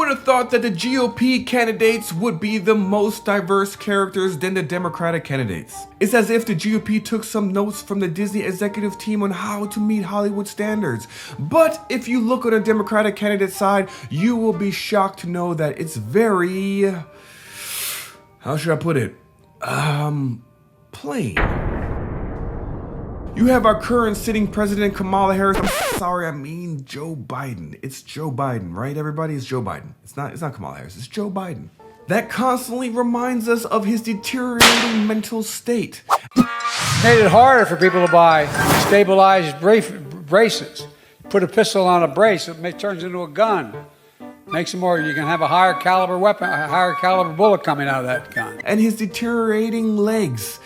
would have thought that the GOP candidates would be the most diverse characters than the Democratic candidates? It's as if the GOP took some notes from the Disney executive team on how to meet Hollywood standards. But if you look on the Democratic candidate side, you will be shocked to know that it's very... how should I put it? Plain. You have our current sitting president, Kamala Harris. I'm sorry, I mean Joe Biden. It's Joe Biden, right, everybody? It's Joe Biden. It's not Kamala Harris, it's Joe Biden. That constantly reminds us of his deteriorating mental state. Made it harder for people to buy stabilized braces. Put a pistol on a brace, it turns into a gun. Makes it more, you can have a higher caliber weapon, a higher caliber bullet coming out of that gun. And his deteriorating legs.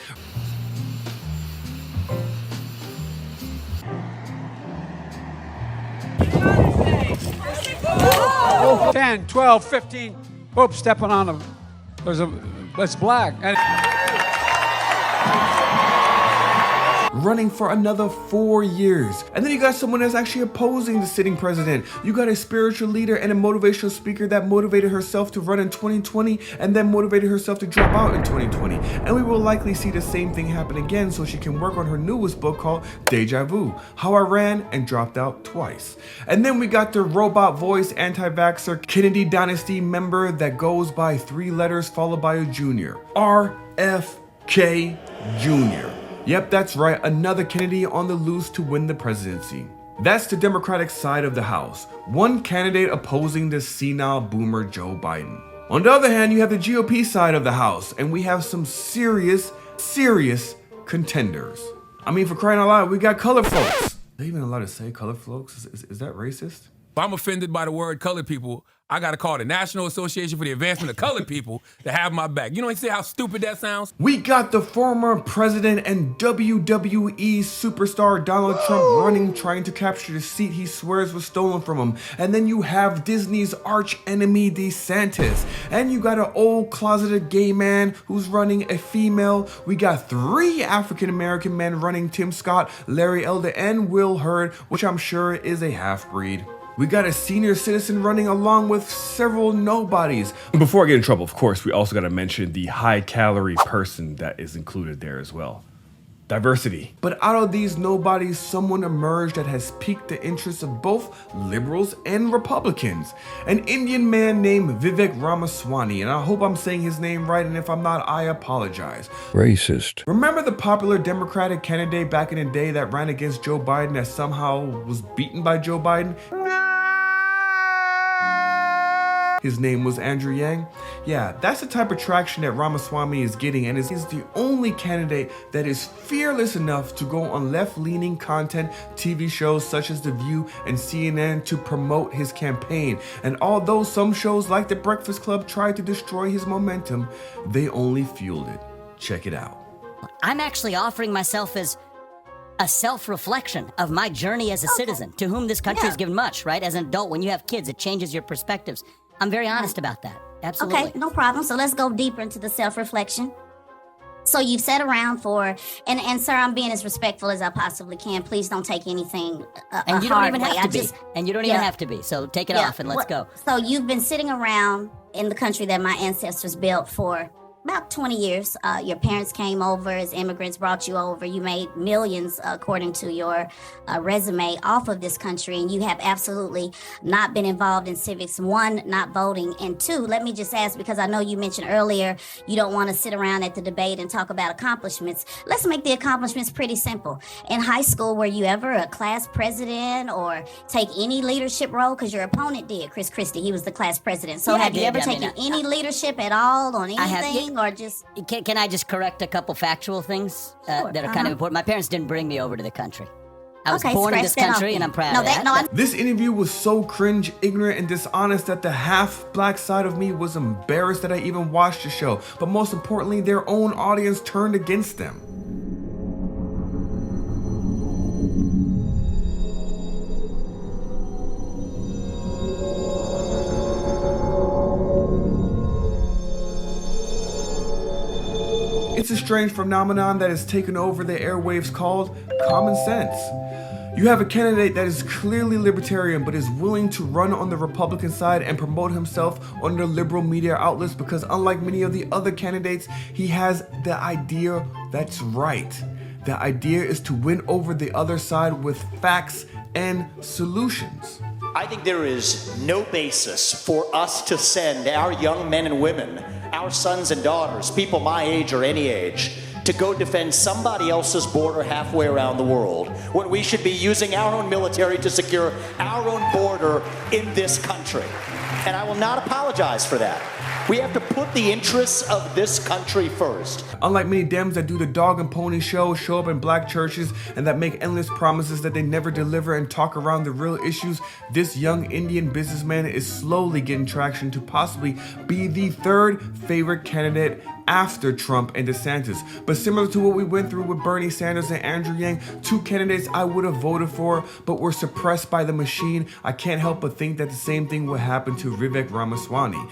10, 12, 15, whoop, stepping on them. It's black. And running for another 4 years. And then you got someone that's actually opposing the sitting president. You got a spiritual leader and a motivational speaker that motivated herself to run in 2020 and then motivated herself to drop out in 2020. And we will likely see the same thing happen again so she can work on her newest book called Deja Vu, How I Ran and Dropped Out Twice. And then we got the robot voice anti-vaxxer Kennedy Dynasty member that goes by 3 letters followed by a junior. RFK Jr. Yep, that's right, another Kennedy on the loose to win the presidency. That's the Democratic side of the House. One candidate opposing the senile boomer Joe Biden. On the other hand, you have the GOP side of the House, and we have some serious contenders. I mean, for crying out loud, we got colored folks. Are they even allowed to say colored folks? Is that racist? If I'm offended by the word colored people, I gotta call the National Association for the Advancement of Colored People to have my back. You know, you see how stupid that sounds? We got the former president and WWE superstar Donald Trump running, trying to capture the seat he swears was stolen from him. And then you have Disney's arch enemy DeSantis. And you got an old closeted gay man who's running a female. We got 3 African American men running: Tum Scott, Larry Elder, and Will Hurd, which I'm sure is a half-breed. We got a senior citizen running along with several nobodies. Before I get in trouble, of course, we also got to mention the high-calorie person that is included there as well. Diversity. But out of these nobodies, someone emerged that has piqued the interest of both liberals and Republicans. An Indian man named Vivek Ramaswany, and I hope I'm saying his name right, and if I'm not, I apologize. Racist. Remember the popular Democratic candidate back in the day that ran against Joe Biden that somehow was beaten by Joe Biden? His name was Andrew Yang. Yeah, that's the type of traction that Ramaswamy is getting, and he's the only candidate that is fearless enough to go on left-leaning content TV shows such as The View and CNN to promote his campaign. And although some shows like The Breakfast Club tried to destroy his momentum, they only fueled it. Check it out. I'm actually offering myself as a self-reflection of my journey as a citizen, to whom this country has given much, right? As an adult, when you have kids, it changes your perspectives. I'm very honest about that. Absolutely. Okay, no problem. So let's go deeper into the self-reflection. So you've sat around for, and sir, I'm being as respectful as I possibly can. Please don't take anything and you don't even have to be. And you don't even have to be. So take it off and let's go. So you've been sitting around in the country that my ancestors built for about 20 years. Your parents came over as immigrants, brought you over. You made millions, according to your resume, off of this country, and you have absolutely not been involved in civics. 1, not voting, and 2, let me just ask, because I know you mentioned earlier you don't want to sit around at the debate and talk about accomplishments. Let's make the accomplishments pretty simple. In high school, were you ever a class president or take any leadership role? Because your opponent did, Chris Christie. He was the class president. So have you ever taken any leadership at all on anything? Or just can I just correct a couple factual things that are kind of important? My parents didn't bring me over to the country. I was born in this country, and I'm proud of that. This interview was so cringe, ignorant, and dishonest that the half-black side of me was embarrassed that I even watched the show. But most importantly, their own audience turned against them. It's a strange phenomenon that has taken over the airwaves called common sense. You have a candidate that is clearly libertarian but is willing to run on the Republican side and promote himself on the liberal media outlets because unlike many of the other candidates, he has the idea that's right. The idea is to win over the other side with facts and solutions. I think there is no basis for us to send our young men and women, our sons and daughters, people my age or any age, to go defend somebody else's border halfway around the world, when we should be using our own military to secure our own border in this country. And I will not apologize for that. We have to put the interests of this country first. Unlike many Dems that do the dog and pony show up in black churches, and that make endless promises that they never deliver and talk around the real issues, this young Indian businessman is slowly getting traction to possibly be the third favorite candidate after Trump and DeSantis. But similar to what we went through with Bernie Sanders and Andrew Yang, two candidates I would have voted for but were suppressed by the machine, I can't help but think that the same thing will happen to Vivek Ramaswany.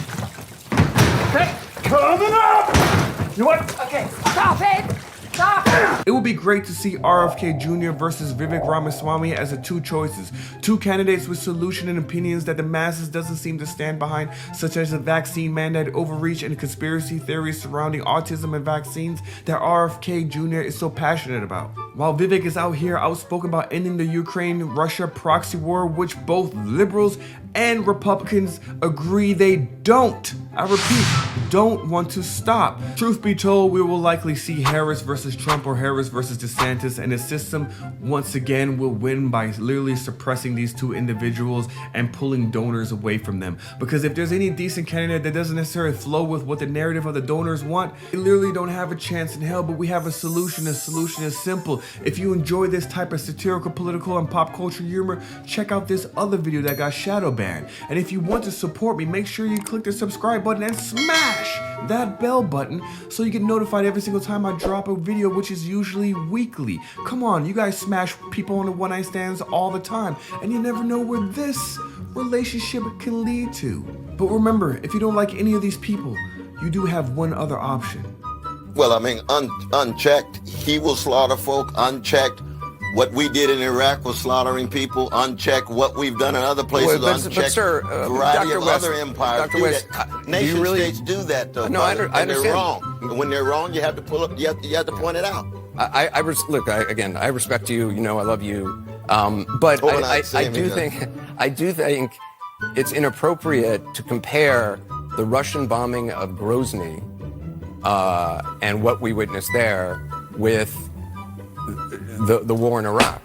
Hey, coming up! You what? Okay, stop it! Stop it! It would be great to see RFK Jr. versus Vivek Ramaswamy as the two choices. Two candidates with solution and opinions that the masses doesn't seem to stand behind, such as the vaccine mandate overreach and conspiracy theories surrounding autism and vaccines that RFK Jr. is so passionate about. While Vivek is out here outspoken about ending the Ukraine-Russia proxy war, which both liberals and Republicans agree they don't. I repeat, don't want to stop. Truth be told, we will likely see Harris versus Trump or Harris versus DeSantis, and the system once again will win by literally suppressing these two individuals and pulling donors away from them. Because if there's any decent candidate that doesn't necessarily flow with what the narrative of the donors want, they literally don't have a chance in hell. But we have a solution. The solution is simple. If you enjoy this type of satirical, political, and pop culture humor, check out this other video that got shadow banned. And if you want to support me, make sure you click the subscribe button and smash that bell button so you get notified every single time I drop a video, which is usually weekly. Come on, you guys smash people on the one-night stands all the time, and you never know where this relationship can lead to. But remember, if you don't like any of these people, you do have one other option. Well, I mean, unchecked, he will slaughter folk. Unchecked, what we did in Iraq was slaughtering people. Unchecked, what we've done in other places. Unchecked, but sir, variety Dr. of West, other empires Dr. do West, that. Nation states do that, though. No, I understand. They're wrong. And when they're wrong, you have to pull up. You have to point it out. I respect you. You know, I love you. But I do think it's inappropriate to compare the Russian bombing of Grozny and what we witnessed there with the war in Iraq.